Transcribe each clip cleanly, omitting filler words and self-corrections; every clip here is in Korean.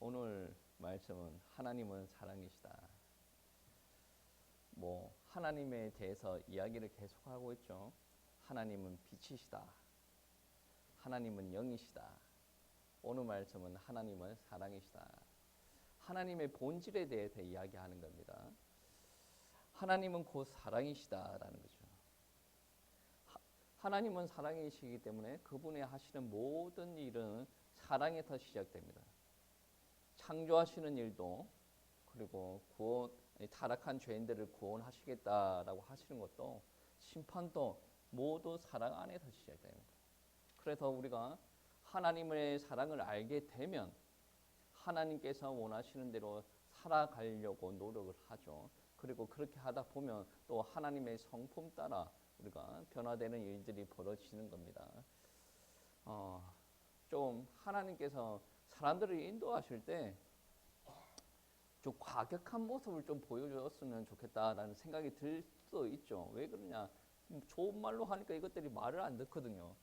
오늘 말씀은 하나님은 사랑이시다. 하나님에 대해서 이야기를 계속하고 있죠. 하나님은 빛이시다. 하나님은 영이시다. 오늘 말씀은 하나님은 사랑이시다. 하나님의 본질에 대해서 이야기하는 겁니다. 하나님은 곧 사랑이시다라는 거죠. 하나님은 사랑이시기 때문에 그분의 하시는 모든 일은 사랑에서 시작됩니다. 창조하시는 일도, 그리고 타락한 죄인들을 구원하시겠다라고 하시는 것도, 심판도 모두 사랑 안에서 시작됩니다. 그래서 우리가 하나님의 사랑을 알게 되면 하나님께서 원하시는 대로 살아가려고 노력을 하죠. 그리고 그렇게 하다 보면 또 하나님의 성품 따라 우리가 변화되는 일들이 벌어지는 겁니다. 좀 하나님께서 사람들을 인도하실 때 좀 과격한 모습을 좀 보여줬으면 좋겠다라는 생각이 들 수도 있죠. 왜 그러냐? 좋은 말로 하니까 이것들이 말을 안 듣거든요.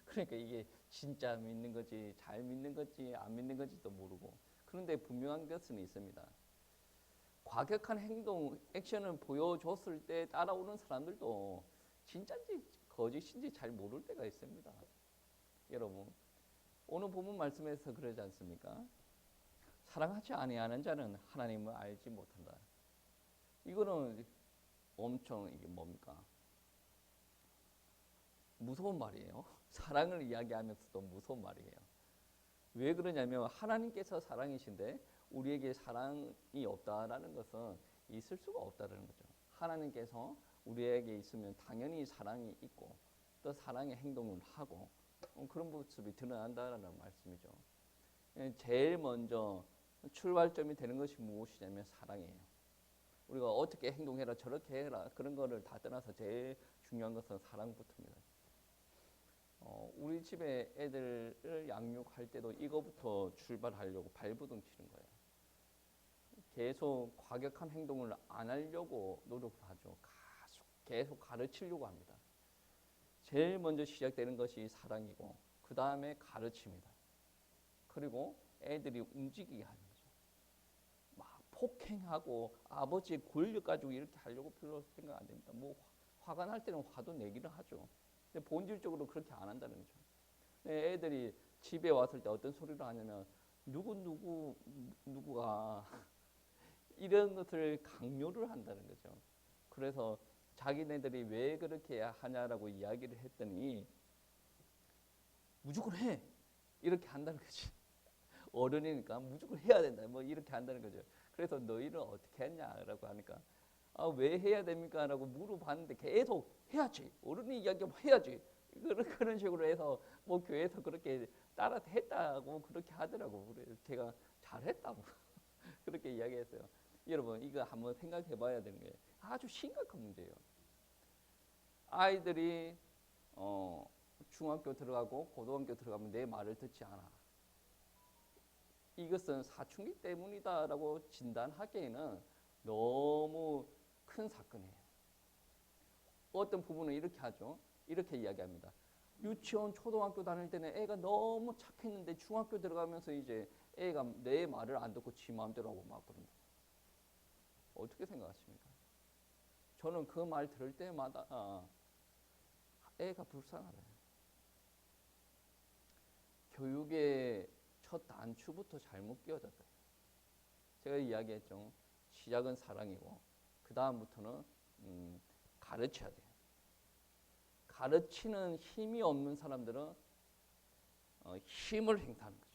그러니까 이게 진짜 믿는 거지, 잘 믿는 거지, 안 믿는 건지도 모르고. 그런데 분명한 것은 있습니다. 과격한 행동, 액션을 보여줬을 때 따라오는 사람들도 진짜인지 거짓인지 잘 모를 때가 있습니다. 여러분, 오늘 본문 말씀에서 그러지 않습니까? 사랑하지 아니하는 자는 하나님을 알지 못한다. 이거는 엄청 이게 뭡니까? 무서운 말이에요. 사랑을 이야기하면서도 무서운 말이에요. 왜 그러냐면 하나님께서 사랑이신데 우리에게 사랑이 없다라는 것은 있을 수가 없다는 거죠. 하나님께서 우리에게 있으면 당연히 사랑이 있고 또 사랑의 행동을 하고 그런 모습이 드러난다는 말씀이죠. 제일 먼저 출발점이 되는 것이 무엇이냐면 사랑이에요. 우리가 어떻게 행동해라 저렇게 해라 그런 거를 다 떠나서 제일 중요한 것은 사랑부터입니다. 우리 집에 애들을 양육할 때도 이거부터 출발하려고 발부둥 치는 거예요. 계속 과격한 행동을 안 하려고 노력을 하죠. 계속 가르치려고 합니다. 제일 먼저 시작되는 것이 사랑이고 그 다음에 가르칩니다. 그리고 애들이 움직이게 하는 거죠. 막 폭행하고 아버지의 권력 가지고 이렇게 하려고 별로 생각 안 됩니다. 화가 날 때는 화도 내기는 하죠. 근데 본질적으로 그렇게 안 한다는 거죠. 애들이 집에 왔을 때 어떤 소리를 하냐면 누구가 이런 것을 강요를 한다는 거죠. 그래서 자기네들이 왜 그렇게 하냐라고 이야기를 했더니 무조건 해 이렇게 한다는 거지. 어른이니까 무조건 해야 된다 이렇게 한다는 거죠. 그래서 너희는 어떻게 했냐라고 하니까 왜 해야 됩니까? 라고 물어봤는데 계속 해야지. 어른이 이야기하면 해야지. 그런 식으로 해서 교회에서 그렇게 따라 했다고 그렇게 하더라고. 그래서 제가 잘했다고 그렇게 이야기했어요. 여러분 이거 한번 생각해 봐야 되는 게 아주 심각한 문제예요. 아이들이 중학교 들어가고 고등학교 들어가면 내 말을 듣지 않아. 이것은 사춘기 때문이다라고 진단하기에는 너무 큰 사건이에요. 어떤 부분은 이렇게 하죠. 이렇게 이야기합니다. 유치원, 초등학교 다닐 때는 애가 너무 착했는데 중학교 들어가면서 이제 애가 내 말을 안 듣고 지 마음대로 하고 막 그런다. 어떻게 생각하십니까? 저는 그 말 들을 때마다 애가 불쌍하다. 교육의 첫 단추부터 잘못 끼워졌다. 제가 이야기했죠. 시작은 사랑이고 그 다음부터는 가르쳐야 돼요. 가르치는 힘이 없는 사람들은 힘을 행사하는 거죠.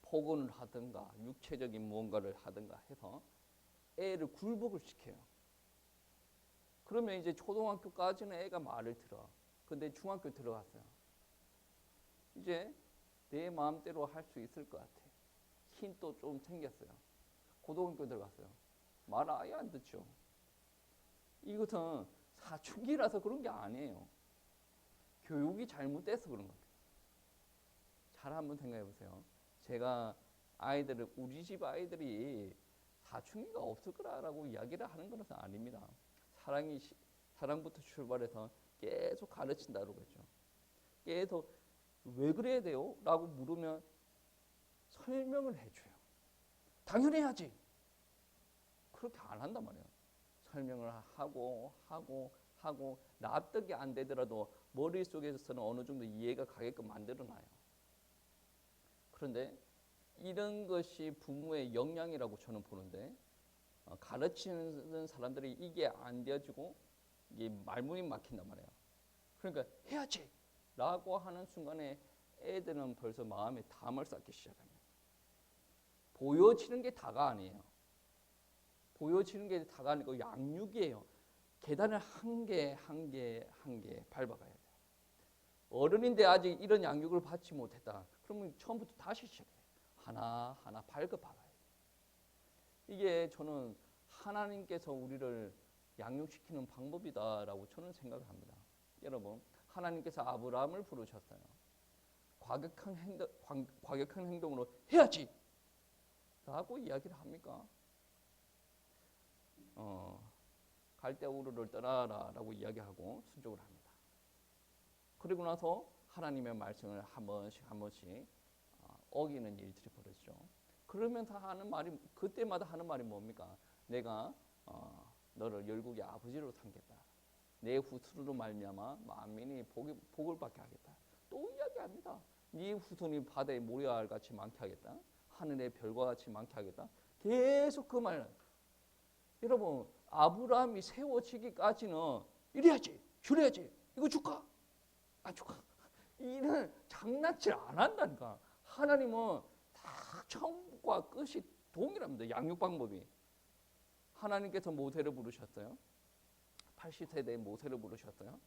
폭언을 하든가 육체적인 무언가를 하든가 해서 애를 굴복을 시켜요. 그러면 이제 초등학교까지는 애가 말을 들어. 근데 중학교 들어갔어요. 이제 내 마음대로 할 수 있을 것 같아. 힘도 좀 생겼어요. 고등학교 들어갔어요. 말 아예 안 듣죠. 이것은 사춘기라서 그런 게 아니에요. 교육이 잘못돼서 그런 겁니다. 잘 한번 생각해 보세요. 제가 우리 집 아이들이 사춘기가 없을 거라고 이야기를 하는 것은 아닙니다. 사랑부터 출발해서 계속 가르친다고 했죠. 계속 왜 그래야 돼요? 라고 물으면 설명을 해줘요. 당연히 해야지. 그렇게 안 한단 말이에요. 설명을 하고 납득이 안 되더라도 머릿속에서는 어느 정도 이해가 가게끔 만들어놔요. 그런데 이런 것이 부모의 역량이라고 저는 보는데 가르치는 사람들이 이게 안 되어지고 이게 말문이 막힌단 말이에요. 그러니까 해야지 라고 하는 순간에 애들은 벌써 마음에 담을 쌓기 시작합니다. 보여지는 게 다가 아니에요. 보여지는 게 다가 아니고 양육이에요. 계단을 한 개 밟아가야 돼요. 어른인데 아직 이런 양육을 받지 못했다. 그러면 처음부터 다시 시작해요. 하나하나 밟아가야 돼요. 이게 저는 하나님께서 우리를 양육시키는 방법이다라고 저는 생각을 합니다. 여러분, 하나님께서 아브라함을 부르셨어요. 과격한 행동으로 해야지 라고 이야기를 합니까? 갈대아 우르를 떠나라 라고 이야기하고 순종을 합니다. 그리고 나서 하나님의 말씀을 한 번씩 어기는 일들이 벌어지죠. 그러면서 하는 말이, 그때마다 하는 말이 뭡니까? 내가 너를 열국의 아버지로 삼겠다. 내 후손으로 말미암아 만민이 복을 받게 하겠다. 또 이야기합니다. 네 후손이 바다의 모래알 같이 많게 하겠다. 하늘의 별과 같이 많게 하겠다. 계속 그 말. 여러분, 아브라함이 세워지기까지는 이래야지, 저래야지, 이거 줄까? 안 줄까? 이런 장난질 안 한다니까. 하나님은 다 처음과 끝이 동일합니다. 양육 방법이. 하나님께서 모세를 부르셨어요. 80세대의 모세를 부르셨어요.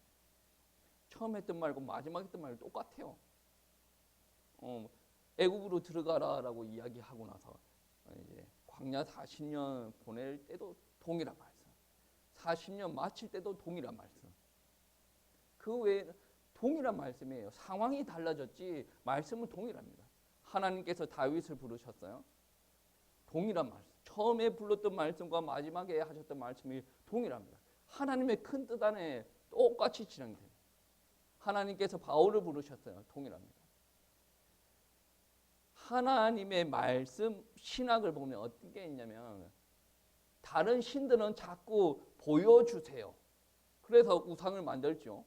처음 했던 말과 마지막 했던 말 똑같아요. 애굽으로 들어가라라고 이야기하고 나서 이제 광야 40년 보낼 때도 동일한 말씀. 40년 마칠 때도 동일한 말씀. 그 외에 동일한 말씀이에요. 상황이 달라졌지 말씀은 동일합니다. 하나님께서 다윗을 부르셨어요. 동일한 말씀. 처음에 불렀던 말씀과 마지막에 하셨던 말씀이 동일합니다. 하나님의 큰 뜻 안에 똑같이 진행돼요. 하나님께서 바울을 부르셨어요. 동일합니다. 하나님의 말씀, 신학을 보면 어떤 게 있냐면 다른 신들은 자꾸 보여주세요. 그래서 우상을 만들죠.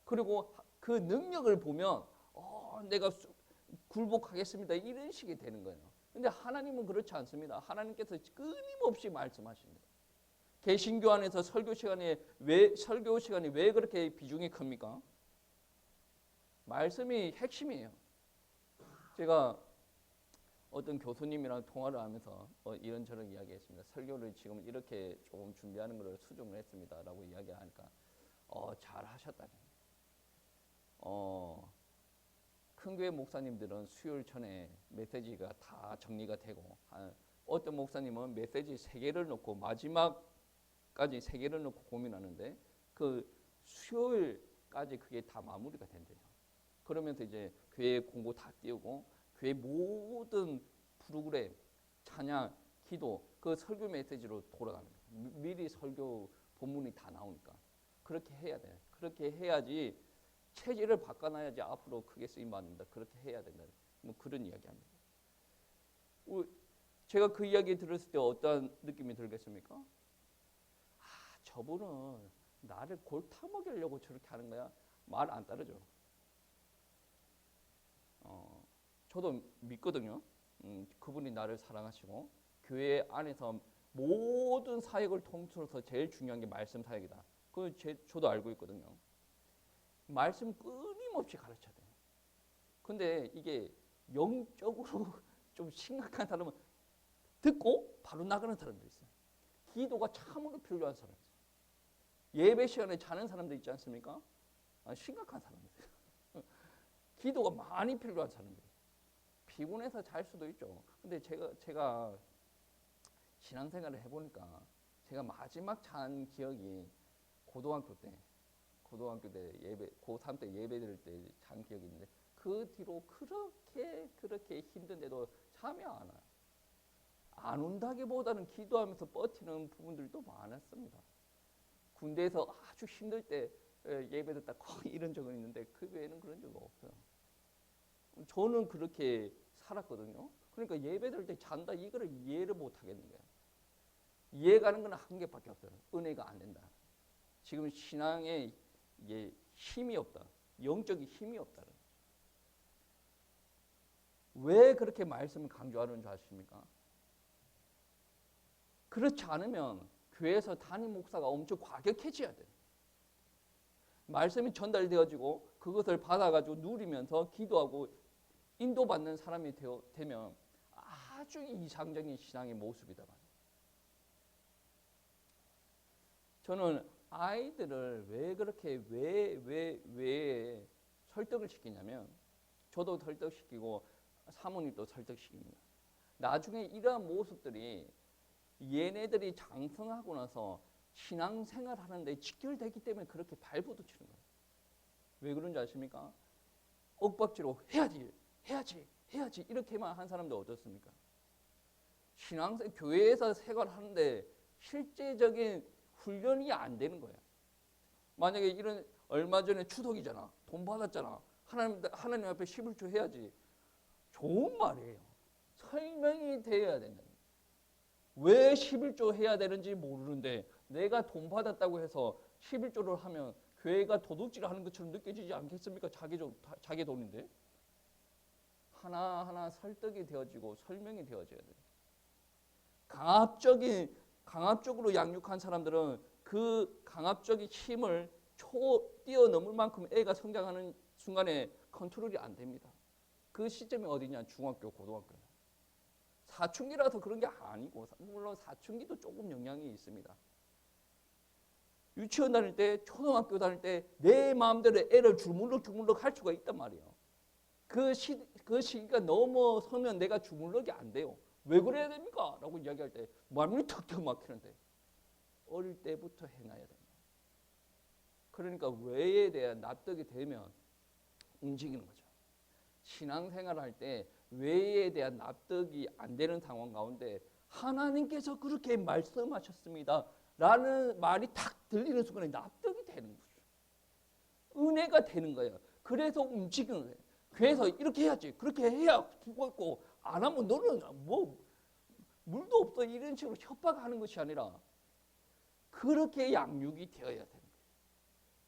그리고 그 능력을 보면 내가 굴복하겠습니다. 이런 식이 되는 거예요. 근데 하나님은 그렇지 않습니다. 하나님께서 끊임없이 말씀하십니다. 개신교 안에서 설교 시간이 왜 그렇게 비중이 큽니까? 말씀이 핵심이에요. 제가 어떤 교수님이랑 통화를 하면서 이런저런 이야기했습니다. 설교를 지금 이렇게 조금 준비하는 걸 수정을 했습니다라고 이야기하니까 잘 하셨다니. 큰 교회 목사님들은 수요일 전에 메시지가 다 정리가 되고, 어떤 목사님은 메시지 3개를 놓고 마지막까지 3개를 놓고 고민하는데 그 수요일까지 그게 다 마무리가 된대요. 그러면서 이제 교회 공고 다 띄우고 교회 모든 프로그램, 찬양, 기도, 그 설교 메시지로 돌아갑니다. 미리 설교 본문이 다 나오니까. 그렇게 해야 돼요. 그렇게 해야지 체질을 바꿔놔야지 앞으로 크게 쓰임받는다. 그렇게 해야 된다. 뭐 그런 이야기합니다. 제가 그 이야기 들었을 때 어떤 느낌이 들겠습니까? 저분은 나를 골타 먹이려고 저렇게 하는 거야. 말 안 따르죠. 저도 믿거든요. 그분이 나를 사랑하시고 교회 안에서 모든 사역을 통틀어서 제일 중요한 게 말씀 사역이다. 저도 알고 있거든요. 말씀 끊임없이 가르쳐야 돼요. 근데 이게 영적으로 좀 심각한 사람은 듣고 바로 나가는 사람도 있어요. 기도가 참으로 필요한 사람 있어요. 예배 시간에 자는 사람도 있지 않습니까? 심각한 사람들. 기도가 많이 필요한 사람들. 피곤해서 잘 수도 있죠. 근데 제가 신앙생활을 해보니까 제가 마지막 잔 기억이 고등학교 때 예배, 고3 때 예배 드릴 때 잔 기억이 있는데 그 뒤로 그렇게 힘든데도 잠이 안 와요. 안 온다기보다는 기도하면서 버티는 부분들도 많았습니다. 군대에서 아주 힘들 때 예배 듣다 거의 이런 적은 있는데 그 외에는 그런 적은 없어요. 저는 그렇게 살았거든요. 그러니까 예배 드릴 때 잔다 이거를 이해를 못 하겠는 거예요. 이해가는 건 한 개밖에 없어요. 은혜가 안 된다. 지금 신앙에 이게 힘이 없다. 영적인 힘이 없다. 왜 그렇게 말씀을 강조하는 줄 아십니까? 그렇지 않으면 교회에서 담임 목사가 엄청 과격해져야 돼요. 말씀이 전달되어지고 그것을 받아가지고 누리면서 기도하고 인도받는 사람이 되면 아주 이상적인 신앙의 모습이다. 저는 아이들을 왜 그렇게 왜 설득을 시키냐면 저도 설득시키고 사모님도 설득시킵니다. 나중에 이러한 모습들이 얘네들이 장성하고 나서 신앙생활 하는데 직결되기 때문에 그렇게 발부둥치는 거예요. 왜 그런지 아십니까? 억박지로 해야지 이렇게만 한 사람도 어떻습니까? 교회에서 생활하는데 실제적인 훈련이 안 되는 거예요. 만약에 이런 얼마 전에 추석이잖아. 돈 받았잖아. 하나님 앞에 11조 해야지. 좋은 말이에요. 설명이 되어야 된다. 왜 11조 해야 되는지 모르는데 내가 돈 받았다고 해서 11조를 하면 교회가 도둑질 하는 것처럼 느껴지지 않겠습니까? 자기 돈인데. 하나하나 설득이 되어지고 설명이 되어져야 돼요. 강압적으로 양육한 사람들은 그 강압적인 힘을 뛰어넘을 만큼 애가 성장하는 순간에 컨트롤이 안 됩니다. 그 시점이 어디냐? 중학교, 고등학교. 사춘기라서 그런 게 아니고 물론 사춘기도 조금 영향이 있습니다. 유치원 다닐 때, 초등학교 다닐 때 내 마음대로 애를 주물럭 할 수가 있단 말이에요. 그 시기가 넘어서면 내가 주물럭이 안 돼요. 왜 그래야 됩니까? 라고 이야기할 때 말문이 턱턱 막히는데 어릴 때부터 해놔야 됩니다. 그러니까 왜에 대한 납득이 되면 움직이는 거죠. 신앙생활 할 때 왜에 대한 납득이 안 되는 상황 가운데 하나님께서 그렇게 말씀하셨습니다 라는 말이 탁 들리는 순간에 납득이 되는 거죠. 은혜가 되는 거예요. 그래서 움직이는 거예요. 그래서 이렇게 해야지. 그렇게 해야 죽고 있고 안 하면 너는 뭐 물도 없어 이런 식으로 협박하는 것이 아니라 그렇게 양육이 되어야 되는 거예요.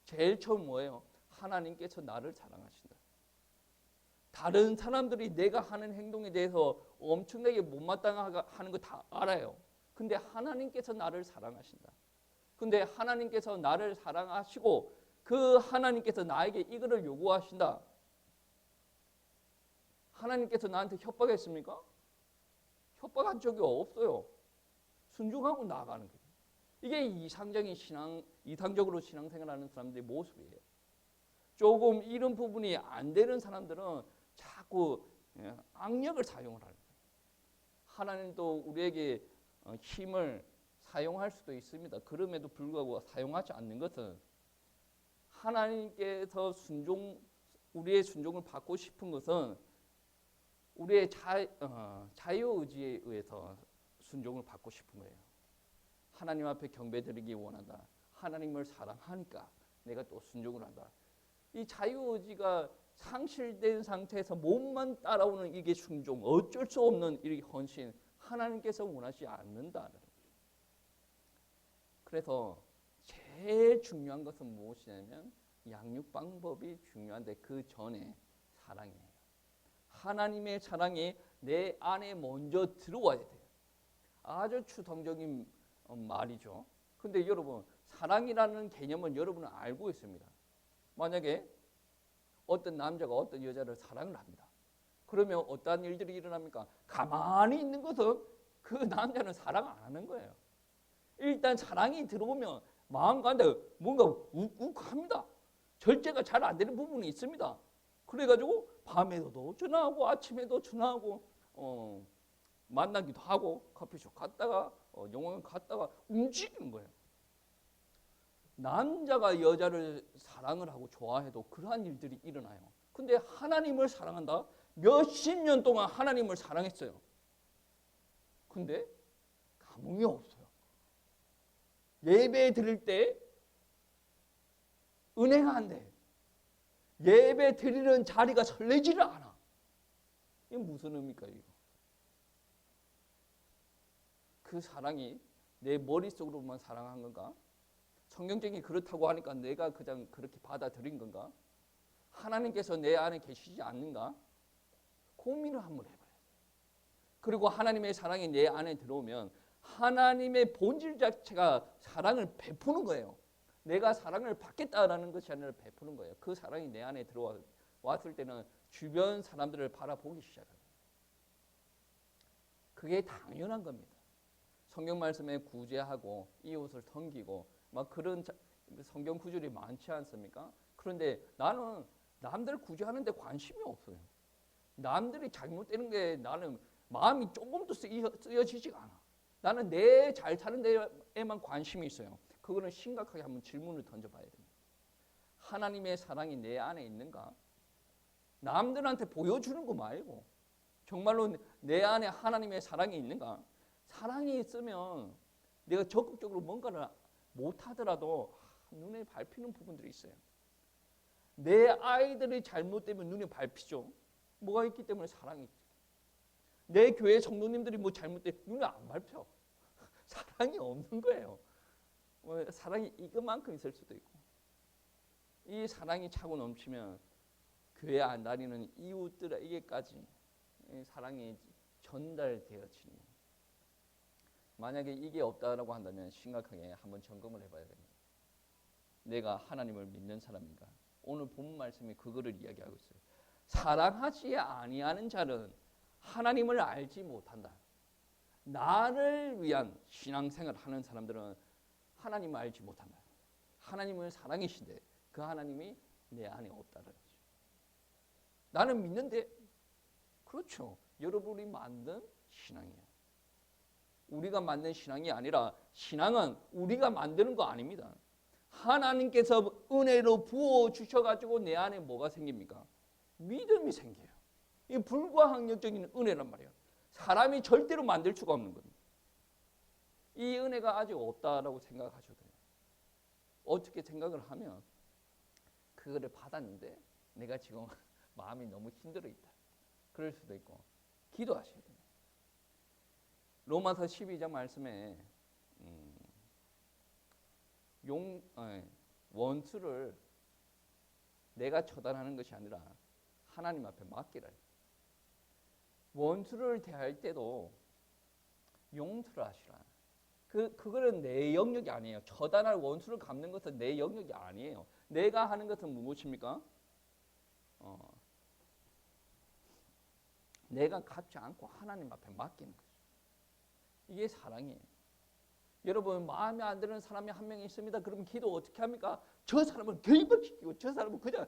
제일 처음 뭐예요? 하나님께서 나를 사랑하신다. 다른 사람들이 내가 하는 행동에 대해서 엄청나게 못마땅하는 거 다 알아요. 근데 하나님께서 나를 사랑하신다. 근데 하나님께서 나를 사랑하시고 그 하나님께서 나에게 이거를 요구하신다. 하나님께서 나한테 협박했습니까? 협박한 적이 없어요. 순종하고 나아가는 거예요. 이게 이상적으로 신앙생활하는 사람들의 모습이에요. 조금 이런 부분이 안 되는 사람들은 자꾸 악력을 사용을 하는 거예요. 하나님도 우리에게 힘을 사용할 수도 있습니다. 그럼에도 불구하고 사용하지 않는 것은 하나님께서 우리의 순종을 받고 싶은 것은 우리의 자유의지에 의해서 순종을 받고 싶은 거예요. 하나님 앞에 경배드리기 원한다. 하나님을 사랑하니까 내가 또 순종을 한다. 이 자유의지가 상실된 상태에서 몸만 따라오는 이게 순종, 어쩔 수 없는 이 헌신, 하나님께서 원하지 않는다는 거죠. 그래서 제일 중요한 것은 무엇이냐면 양육 방법이 중요한데 그 전에 사랑이에요. 하나님의 사랑이 내 안에 먼저 들어와야 돼요. 아주 추상적인 말이죠. 근데 여러분 사랑이라는 개념은 여러분은 알고 있습니다. 만약에 어떤 남자가 어떤 여자를 사랑을 합니다. 그러면 어떠한 일들이 일어납니까? 가만히 있는 것은 그 남자는 사랑 안 하는 거예요. 일단 사랑이 들어오면 마음 가운데 뭔가 욱욱합니다. 절제가 잘 안 되는 부분이 있습니다. 그래가지고 밤에도 전화하고 아침에도 전화하고 만나기도 하고 커피숍 갔다가 영화관 갔다가 움직이는 거예요. 남자가 여자를 사랑을 하고 좋아해도 그러한 일들이 일어나요. 근데 하나님을 사랑한다? 몇십 년 동안 하나님을 사랑했어요. 근데 감흥이 없어요. 예배 드릴 때 은혜가 안 돼. 예배 드리는 자리가 설레지를 않아. 이게 무슨 의미일까요, 이거? 그 사랑이 내 머릿속으로만 사랑한 건가? 성경적인 그렇다고 하니까 내가 그냥 그렇게 받아들인 건가? 하나님께서 내 안에 계시지 않는가? 고민을 한번 해봐야 돼요. 그리고 하나님의 사랑이 내 안에 들어오면 하나님의 본질 자체가 사랑을 베푸는 거예요. 내가 사랑을 받겠다라는 것이 아니라 베푸는 거예요. 그 사랑이 내 안에 들어왔을 때는 주변 사람들을 바라보기 시작합니다. 그게 당연한 겁니다. 성경 말씀에 구제하고 이웃을 섬기고 막 그런 성경 구절이 많지 않습니까? 그런데 나는 남들 구제하는 데 관심이 없어요. 남들이 잘못되는 게 나는 마음이 조금도 쓰여지지가 않아. 나는 내 잘 사는 데에만 관심이 있어요. 그거는 심각하게 한번 질문을 던져봐야 됩니다. 하나님의 사랑이 내 안에 있는가? 남들한테 보여주는 거 말고 정말로 내 안에 하나님의 사랑이 있는가? 사랑이 있으면 내가 적극적으로 뭔가를 못하더라도 눈에 밟히는 부분들이 있어요. 내 아이들이 잘못되면 눈에 밟히죠. 뭐가 있기 때문에 사랑이 있죠. 내 교회 성도님들이 뭐 잘못되면 눈에 안 밟혀. 사랑이 없는 거예요. 사랑이 이것만큼 있을 수도 있고. 이 사랑이 차고 넘치면 교회 안 다니는 이웃들에게까지 사랑이 전달되어지는. 만약에 이게 없다라고 한다면 심각하게 한번 점검을 해봐야 됩니다. 내가 하나님을 믿는 사람인가? 오늘 본 말씀이 그거를 이야기하고 있어요. 사랑하지 아니하는 자는 하나님을 알지 못한다. 나를 위한 신앙생활을 하는 사람들은 하나님을 알지 못한다. 하나님은 사랑이신데 그 하나님이 내 안에 없다는 거죠. 나는 믿는데 그렇죠. 여러분이 만든 신앙이에요. 우리가 만든 신앙이 아니라 신앙은 우리가 만드는 거 아닙니다. 하나님께서 은혜로 부어주셔가지고 내 안에 뭐가 생깁니까? 믿음이 생겨요. 이 불가항력적인 은혜란 말이에요. 사람이 절대로 만들 수가 없는 겁니다. 이 은혜가 아직 없다라고 생각하셔도 돼요. 어떻게 생각을 하면 그거를 받았는데 내가 지금 마음이 너무 힘들어 있다. 그럴 수도 있고 기도하셔야 돼요. 로마서 12장 말씀에 원수를 내가 처단하는 것이 아니라 하나님 앞에 맡기라. 원수를 대할 때도 용서를 하시라. 그거는 내 영역이 아니에요. 처단할 원수를 갚는 것은 내 영역이 아니에요. 내가 하는 것은 무엇입니까? 내가 갚지 않고 하나님 앞에 맡기는 거죠. 이게 사랑이에요. 여러분 마음에 안 드는 사람이 한 명 있습니다. 그러면 기도 어떻게 합니까? 저 사람을 결박시키고 저 사람은 그냥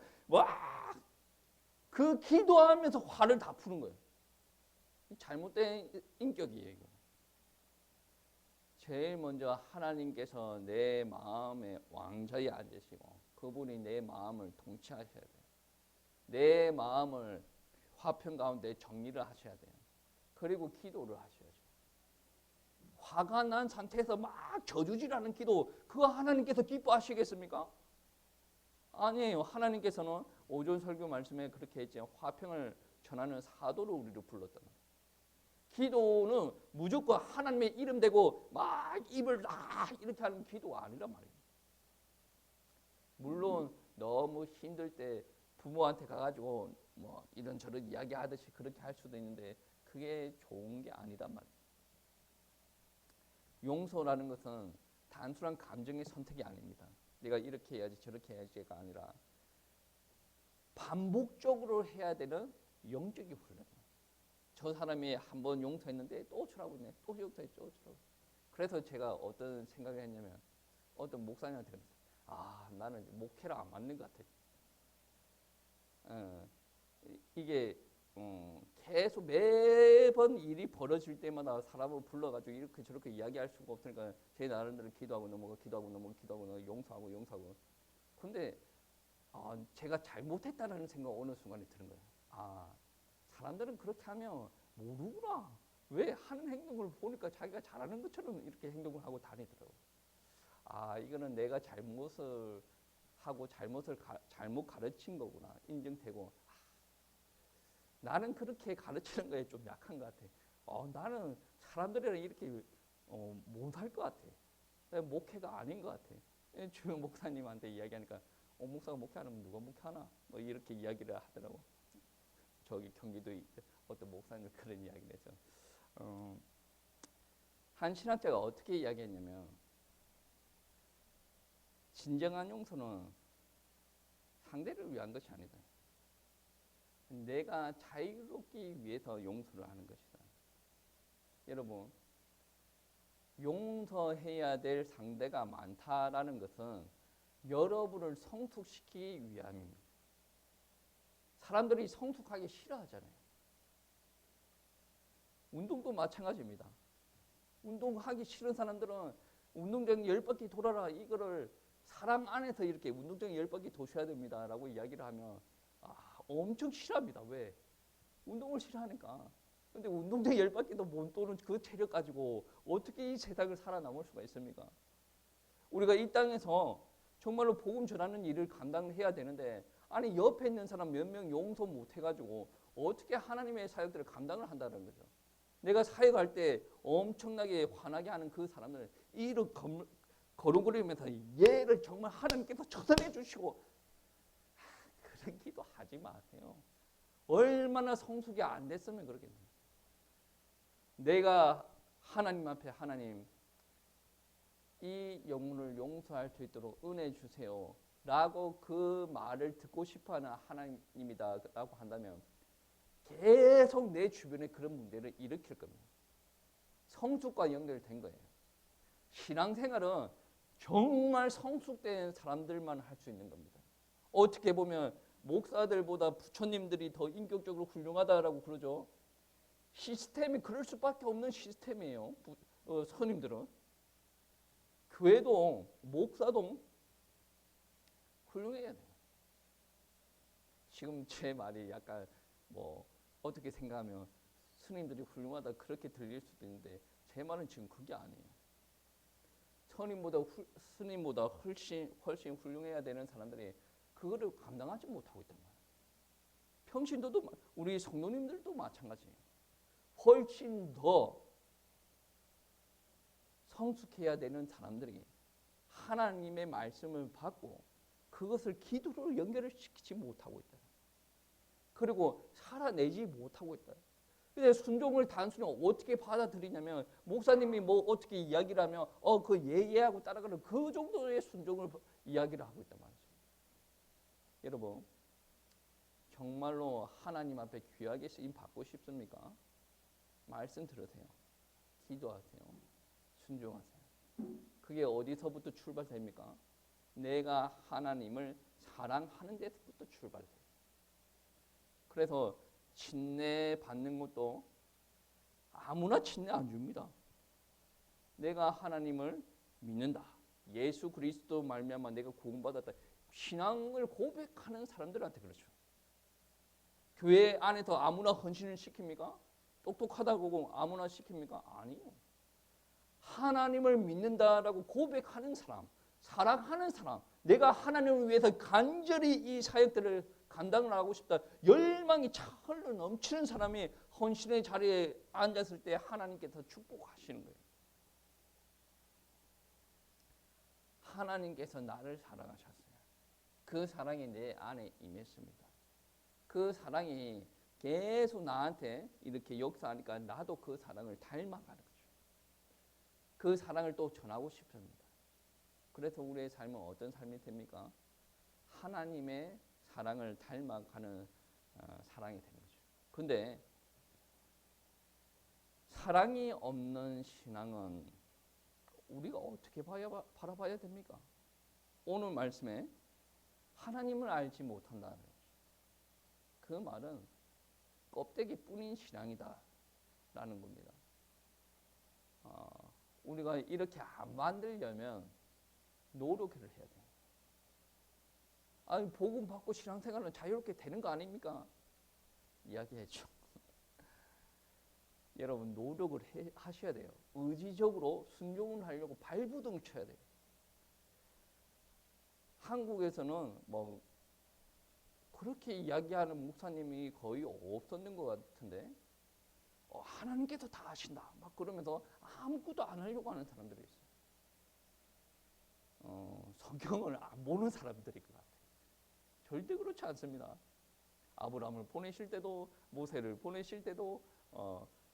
그 기도하면서 화를 다 푸는 거예요. 잘못된 인격이에요. 이거. 제일 먼저 하나님께서 내 마음에 왕좌에 앉으시고 그분이 내 마음을 통치하셔야 돼요. 내 마음을 화평 가운데 정리를 하셔야 돼요. 그리고 기도를 하셔야죠. 화가 난 상태에서 막 저주질하는 기도, 그거 하나님께서 기뻐하시겠습니까? 아니에요. 하나님께서는 오전 설교 말씀에 그렇게 했죠. 화평을 전하는 사도로 우리를 불렀단 말이에요. 기도는 무조건 하나님의 이름 대고 막 입을 이렇게 하는 기도가 아니란 말이에요. 물론 너무 힘들 때 부모한테 가가지고 뭐 이런저런 이야기하듯이 그렇게 할 수도 있는데 그게 좋은 게 아니란 말이에요. 용서라는 것은 단순한 감정의 선택이 아닙니다. 내가 이렇게 해야지 저렇게 해야지가 아니라 반복적으로 해야 되는 영적인 훈련이에요. 저 사람이 한번 용서했는데 또 주라고 했네. 또 용서해 또 주라고. 그래서 제가 어떤 생각을 했냐면 어떤 목사님한테 그랬어요. 나는 목회랑 안 맞는 것 같아. 이게 계속 매번 일이 벌어질 때마다 사람을 불러가지고 이렇게 저렇게 이야기할 수가 없으니까 제 나름대로 기도하고 넘어가 용서하고 근데 제가 잘못했다는 생각 어느 순간에 드는 거예요. 사람들은 그렇게 하면 모르구나. 왜 하는 행동을 보니까 자기가 잘하는 것처럼 이렇게 행동을 하고 다니더라고요. 이거는 내가 잘못을 하고 잘못 가르친 거구나. 인정되고 나는 그렇게 가르치는 거에 좀 약한 것 같아. 나는 사람들이랑 이렇게 못할 것 같아. 목회가 아닌 것 같아. 주영 목사님한테 이야기하니까 목사가 목회하면 누가 목회하나? 뭐 이렇게 이야기를 하더라고. 저기 경기도에 어떤 목사님 그런 이야기를 해서 한 신학자가 어떻게 이야기했냐면 진정한 용서는 상대를 위한 것이 아니다. 내가 자유롭기 위해서 용서를 하는 것이다. 여러분, 용서해야 될 상대가 많다라는 것은 여러분을 성숙시키기 위함입니다. 사람들이 성숙하기 싫어하잖아요. 운동도 마찬가지입니다. 운동하기 싫은 사람들은 운동장 10바퀴 돌아라 이거를 사람 안에서 이렇게 운동장 10바퀴 도셔야 됩니다 라고 이야기를 하면 엄청 싫어합니다. 왜? 운동을 싫어하니까. 근데 운동장 10바퀴도 못 도는 그 체력 가지고 어떻게 이 세상을 살아남을 수가 있습니까? 우리가 이 땅에서 정말로 복음 전하는 일을 감당해야 되는데 아니 옆에 있는 사람 몇 명 용서 못 해가지고 어떻게 하나님의 사역들을 감당을 한다는 거죠. 내가 사역할 때 엄청나게 화나게 하는 그 사람들 이를 거름거리면서 얘를 정말 하나님께서 처단해 주시고 그런 기도 하지 마세요. 얼마나 성숙이 안 됐으면 그러겠네요. 내가 하나님 앞에 하나님 이 영혼을 용서할 수 있도록 은혜 주세요 라고 그 말을 듣고 싶어하는 하나님이다 라고 한다면 계속 내 주변에 그런 문제를 일으킬 겁니다. 성숙과 연결된 거예요. 신앙생활은 정말 성숙된 사람들만 할 수 있는 겁니다. 어떻게 보면 목사들보다 부처님들이 더 인격적으로 훌륭하다라고 그러죠. 시스템이 그럴 수밖에 없는 시스템이에요. 스님들은. 교회도 목사도 훌륭해야 돼요. 지금 제 말이 약간 어떻게 생각하면 스님들이 훌륭하다 그렇게 들릴 수도 있는데 제 말은 지금 그게 아니에요. 스님보다 훨씬 훌륭해야 되는 사람들이 그거를 감당하지 못하고 있단 말이에요. 평신도도 우리 성도님들도 마찬가지예요. 훨씬 더 성숙해야 되는 사람들이 하나님의 말씀을 받고 그것을 기도로 연결을 시키지 못하고 있다. 그리고 살아내지 못하고 있다. 근데 순종을 단순히 어떻게 받아들이냐면 목사님이 어떻게 이야기를 하면 그 예하고 따라가는 그 정도의 순종을 이야기를 하고 있단 말이죠. 여러분 정말로 하나님 앞에 귀하게 쓰임 받고 싶습니까? 말씀 들으세요. 기도하세요. 순종하세요. 그게 어디서부터 출발됩니까? 내가 하나님을 사랑하는 데서부터 출발돼요. 그래서 친례 받는 것도 아무나 친례 안 줍니다. 내가 하나님을 믿는다. 예수 그리스도 말미암아 내가 구원받았다. 신앙을 고백하는 사람들한테 그렇죠. 교회 안에서 아무나 헌신을 시킵니까? 똑똑하다고 아무나 시킵니까? 아니요. 하나님을 믿는다라고 고백하는 사람, 사랑하는 사람, 내가 하나님을 위해서 간절히 이 사역들을 감당을 하고 싶다. 열망이 차흘러 넘치는 사람이 헌신의 자리에 앉았을 때 하나님께서 축복하시는 거예요. 하나님께서 나를 사랑하셨어요. 그 사랑이 내 안에 임했습니다. 그 사랑이 계속 나한테 이렇게 역사하니까 나도 그 사랑을 닮아가는 거죠. 그 사랑을 또 전하고 싶습니다. 그래서 우리의 삶은 어떤 삶이 됩니까? 하나님의 사랑을 닮아가는 사랑이 되는 거죠. 근데 사랑이 없는 신앙은 우리가 어떻게 바라봐야 됩니까? 오늘 말씀에 하나님을 알지 못한다는 거죠. 그 말은 껍데기뿐인 신앙이다 라는 겁니다. 우리가 이렇게 안 만들려면 노력을 해야 돼요. 아니 복음 받고 신앙생활은 자유롭게 되는 거 아닙니까? 이야기했죠. 여러분 노력을 하셔야 돼요. 의지적으로 순종을 하려고 발부둥 쳐야 돼요. 한국에서는 그렇게 이야기하는 목사님이 거의 없었는 것 같은데 하나님께서 다 하신다 막 그러면서 아무것도 안 하려고 하는 사람들이 있어요. 성경을 안 보는 사람들일 것 같아요. 절대 그렇지 않습니다. 아브라함을 보내실 때도, 모세를 보내실 때도,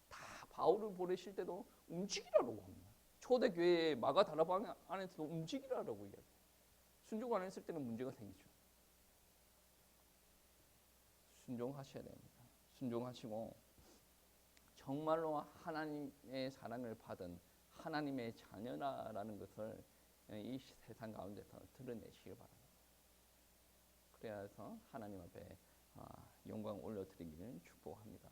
다 바울을 보내실 때도 움직이라고 합니다. 초대교회 마가다라방 안에서도 움직이라고 이야기해요. 순종 안 했을 때는 문제가 생기죠. 순종하셔야 됩니다. 순종하시고 정말로 하나님의 사랑을 받은 하나님의 자녀라는 것을 이 세상 가운데서 드러내시길 바랍니다. 그래야 해서 하나님 앞에 영광 올려드리기를 축복합니다.